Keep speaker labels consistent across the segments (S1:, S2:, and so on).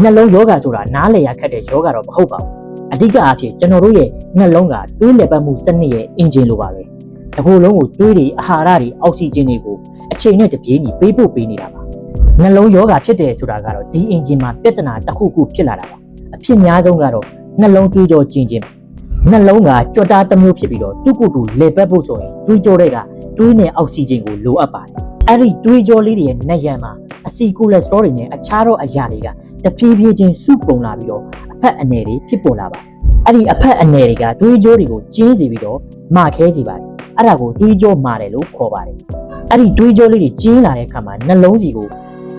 S1: နှလုံးယောဂဆိုတာနားလည်ရခက်တဲ့ယောဂတော့မဟုတ်ပါဘူးအဓိကအဖြစ်ကျွန်တော်တို့ရဲ့နှလုံးကတွေးလည်ပတ်မှုစနစ်ရဲ့အင်ဂျင်လိုပါပဲဒီကိုယ်လုံးကိုတွေးတွေအာဟာရတွေအောက်ဆီဂျင်တွေကိုအချိန်နဲ့တပြေးညီပေးပို့ပေးနေတာပါနှလုံးယောဂဖြစ်တယ်ဆိုတာကတော့ဒီအင်ဂျင်မှာပြဿနာတစ်ခုခုဖြစ်လာတာပါအဖြစ်များဆုံးကတော့နှလုံးတွေးကြောကျဉ်ခြင်းနှလုံးကကြွတားတစ်မျိုးဖြစ်ပြီးတော့သူ့ကိုယ်တူလေပတ်ဖို့ဆိုရင်တွေးကြောတွေကတွေးနဲ့အောက်ဆီဂျင်ကိုလိုအပ်ပါတယ်အဲ့ဒီတွေးကြောလေးတွေရဲ့နှရံမှာအဆီကိုလက်စတရောတွေနဲ့အခြားသောအရာတွေကတဖြည်းဖြည်းချင်းစုပုံလာပြီးတော့အဖက်အနယ်တွေဖြစ်ပေါ်လာပါတယ်အဲ့ဒီအဖက်အနယ်တွေကတွေးကြောတွေကိုကျင်းစေပြီးတော့မာခဲစေပါတယ်အဲ့ဒါကိုတွေးကြောမာတယ်လို့ခေါ်ပါတယ်အဲ့ဒီတွေးကြောလေးတွေကျင်းလာတဲ့အခါမှာနှလုံးစီကို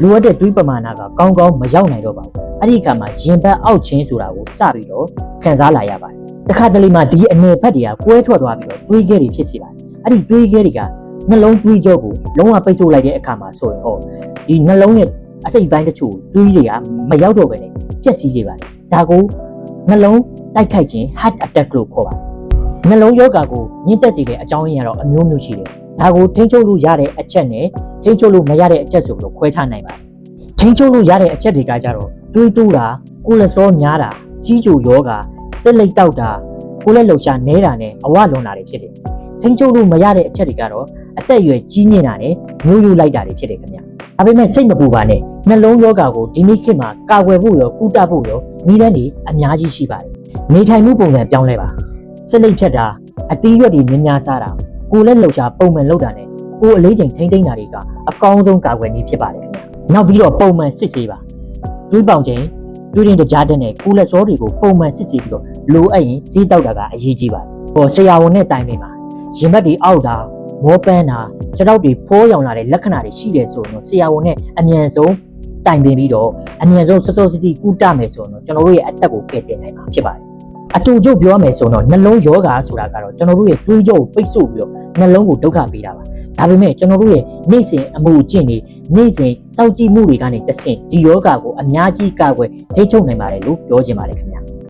S1: လိုအပ်တဲ့တွေးပမာဏကကောင်းကောင်းမရောက်နိုင်တော့ပါဘူးအဲ့ဒီအခါမှာရင်ဘတ်အောက်ချင်းဆိုတာကိုစပြီးတော့ခံစားလာရပါတယ်တခါတလေမှာဒီအနေဖက်တွေကကွဲထွက်သွားပြီးတော့တွေးခဲတွေဖြစ်စေပါတယ်အဲ့ဒီတွေးခဲတွေကနှလုံးတွေးကြောကိုလုံးဝပိတ်ဆို့လိုက်တဲ့အခါမှာဆိုရင်ဒီနှလုံးရဲ့အစိတ်ပိုင်းတချို့တွေးတွေကမရောက်တော့ဘဲနဲ့ပြက်စီးစေပါတယ်ဒါကိုနှလုံးတိုက်ခိုက်ခြင်း heart attack လို့ခေါ်ပါတယ်နှလုံးယောဂကိုမြင့်တက်စေတဲ့အကြောင်းရင်းကတော့အမျိုးမျိုးရှိတယ်ဒါကိုထိန်းချုပ်လို့ရတဲ့အချက်နဲ့ထိန်းချုပ်လို့မရတဲ့အချက်ဆိုလို့ခွဲခြားနိုင်ပါတယ်ထိန်းချုပ်လို့ရတဲ့အချက်တွေကကြတော့တွေးတိုးတာကိုလက်စတရောများတာစီးချိုယောဂစက်လိတ်တောက်တာကိုလက်လှုပ်ရှားနဲတာနဲ့အဝလွန်တာတွေဖြစ်တယ်ထိန်းချုပ်လို့မရတဲ့အချက်တွေကတော့အသက်အရွယ်ကြီးမြင့်တာနဲ့မျိုးရိုးလိုက်တာတွေဖြစ်တယ်ခင်ဗျ။ဒါပေမဲ့စိတ်မပူပါနဲ့နှလုံးယောဂကိုဒီနေ့ခေတ်မှာကာကွယ်ဖို့ရောကုသဖို့ရောနည်းလမ်းတွေအများကြီးရှိပါတယ်။နေထိုင်မှုပုံစံပြောင်းလဲပါ။စက်လိတ်ဖြတ်တာအသီးရွက်တွေများများစားတာကိုလက်လှုပ်ရှားပုံမှန်လုပ်တာနဲ့ကိုအလေးချိန်ထိန်းသိမ်းတာတွေကအကောင်းဆုံးကာကွယ်နည်းဖြစ်ပါတယ်ခင်ဗျ။နောက်ပြီးတော့ပုံမှန်စစ်ဆေးပါ။တွေးပေါင်ချိန်တွေးရင်တကြားတဲ့နဲ့ကိုလက်စောတွေကိုပုံမှန်စစ်ဆေးပြီးတော့လိုအပ်ရင်ဈေးတောက်တာကအရေးကြီးပါတယ်။ဆရာဝန်နဲ့တိုင်ပင်ပါရင်ဘတ်တွေအောက်တာမောပန်းတာခြေထောက်တွေဖိုးရောင်လာတဲ့လက္ခဏာတွေရှိတယ်ဆိုရင်တော့ဆရာဝန်နဲ့အမြန်ဆုံးတိုင်ပင်ပြီးတော့အမြန်ဆုံးစောစောစီးစီးကုသမယ်ဆိုရင်တော့ကျွန်တော်တို့ရဲ့အသက်ကိုကယ်တင်နိုင်မှာဖြစ်ပါတယ်အတူချုပ်ပြောမယ်ဆိုတော့နှလုံးယောဂဆိုတာကတော့ကျွန်တော်တို့ရဲ့တွေးကြောကိုပိတ်ဆို့ပြီးတော့နှလုံးကိုဒုက္ခပေးတာပါဒါပေမဲ့ကျွန်တော်တို့ရဲ့နေ့စဉ်အမှုအကျင့်တွေနေ့စဉ်စောင့်ကြည့်မှုတွေကနေတဆင့်ဒီယောဂကိုအများကြီးကာကွယ်ထိန်းချုပ်နိုင်ပါတယ်လို့ပြောချင်ပါတယ်ခင်ဗျ